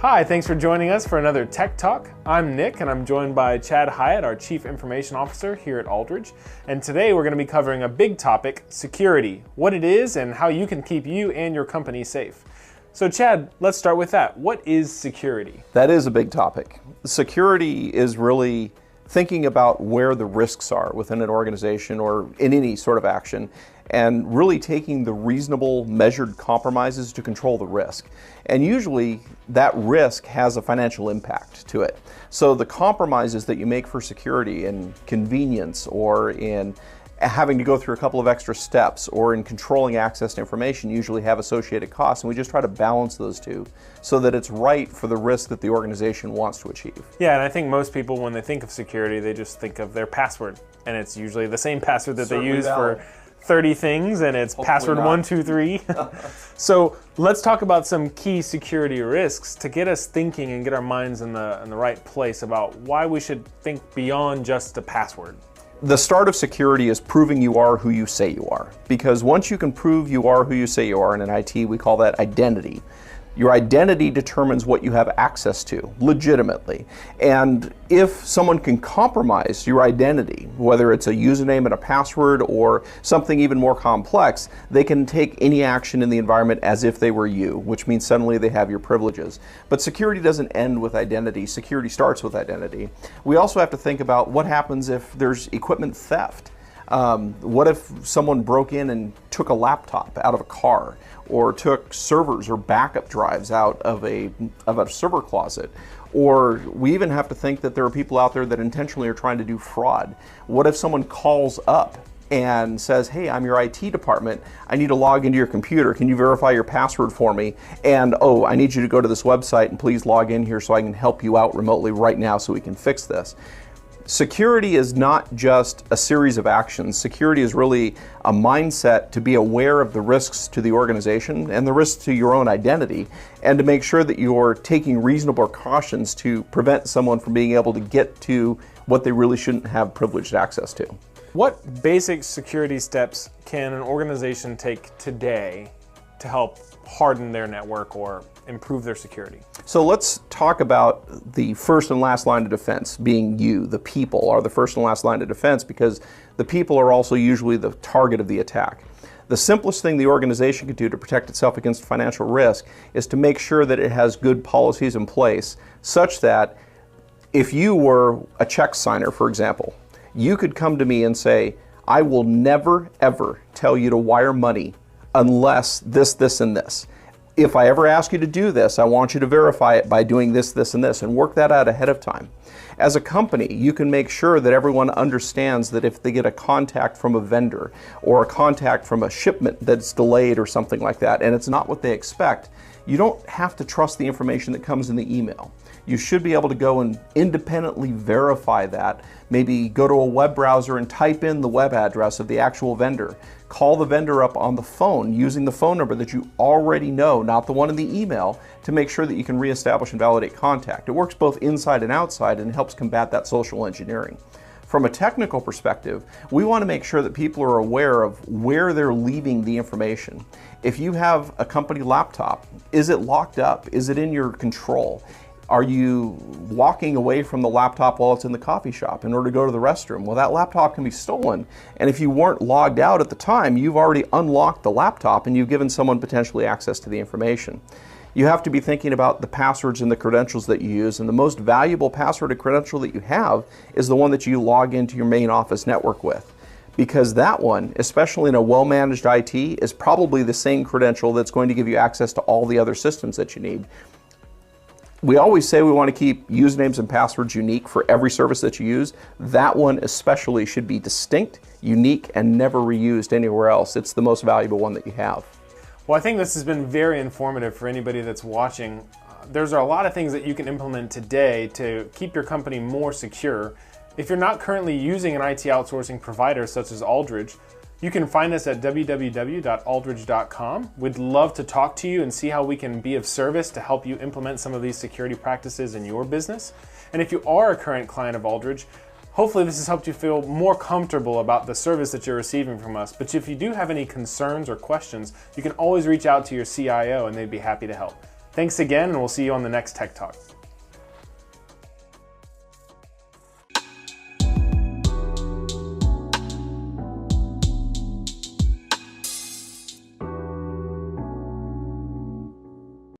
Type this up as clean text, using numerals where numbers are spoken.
Hi, thanks for joining us for another Tech Talk. I'm Nick, and I'm joined by Chad Hyatt, our Chief Information Officer here at Aldridge. And today we're going to be covering a big topic, security, what it is and how you can keep you and your company safe. So Chad, let's start with that. What is security? That is a big topic. Security is really thinking about where the risks are within an organization or in any sort of action, and really taking the reasonable, measured compromises to control the risk. And usually that risk has a financial impact to it. So the compromises that you make for security in convenience or in having to go through a couple of extra steps or in controlling access to information usually have associated costs, and we just try to balance those two so that it's right for the risk that the organization wants to achieve. Yeah, and I think most people, when they think of security, they just think of their password, and it's usually the same password that they use for 30 things, and it's hopefully password not. 123. So let's talk about some key security risks to get us thinking and get our minds in the right place about why we should think beyond just a password. The start of security is proving you are who you say you are. Because once you can prove you are who you say you are, and in IT we call that identity. Your identity determines what you have access to, legitimately. And if someone can compromise your identity, whether it's a username and a password or something even more complex, they can take any action in the environment as if they were you, which means suddenly they have your privileges. But security doesn't end with identity. Security starts with identity. We also have to think about what happens if there's equipment theft. What if someone broke in and took a laptop out of a car, or took servers or backup drives out of a server closet? Or we even have to think that there are people out there that intentionally are trying to do fraud. What if someone calls up and says, hey, I'm your IT department, I need to log into your computer, can you verify your password for me? And oh, I need you to go to this website and please log in here so I can help you out remotely right now so we can fix this. Security is not just a series of actions. Security is really a mindset to be aware of the risks to the organization and the risks to your own identity, and to make sure that you're taking reasonable precautions to prevent someone from being able to get to what they really shouldn't have privileged access to. What basic security steps can an organization take today to help harden their network or improve their security? So let's talk about the first and last line of defense, being you. The people are the first and last line of defense because the people are also usually the target of the attack. The simplest thing the organization can do to protect itself against financial risk is to make sure that it has good policies in place such that if you were a check signer, for example, you could come to me and say, I will never, ever tell you to wire money unless this, this, and this. If I ever ask you to do this, I want you to verify it by doing this, this, and this, and work that out ahead of time. As a company, you can make sure that everyone understands that if they get a contact from a vendor or a contact from a shipment that's delayed or something like that, and it's not what they expect, you don't have to trust the information that comes in the email. You should be able to go and independently verify that. Maybe go to a web browser and type in the web address of the actual vendor. Call the vendor up on the phone using the phone number that you already know, not the one in the email, to make sure that you can reestablish and validate contact. It works both inside and outside and helps combat that social engineering. From a technical perspective, we want to make sure that people are aware of where they're leaving the information. If you have a company laptop, is it locked up? Is it in your control? Are you walking away from the laptop while it's in the coffee shop in order to go to the restroom? Well, that laptop can be stolen. And if you weren't logged out at the time, you've already unlocked the laptop and you've given someone potentially access to the information. You have to be thinking about the passwords and the credentials that you use, and the most valuable password or credential that you have is the one that you log into your main office network with. Because that one, especially in a well-managed IT, is probably the same credential that's going to give you access to all the other systems that you need. We always say we want to keep usernames and passwords unique for every service that you use. That one especially should be distinct, unique, and never reused anywhere else. It's the most valuable one that you have. Well, I think this has been very informative for anybody that's watching. There's a lot of things that you can implement today to keep your company more secure. If you're not currently using an IT outsourcing provider such as Aldridge, you can find us at www.aldridge.com. We'd love to talk to you and see how we can be of service to help you implement some of these security practices in your business. And if you are a current client of Aldridge, Hopefully this has helped you feel more comfortable about the service that you're receiving from us. But if you do have any concerns or questions, you can always reach out to your CIO and they'd be happy to help. Thanks again, and we'll see you on the next Tech Talk.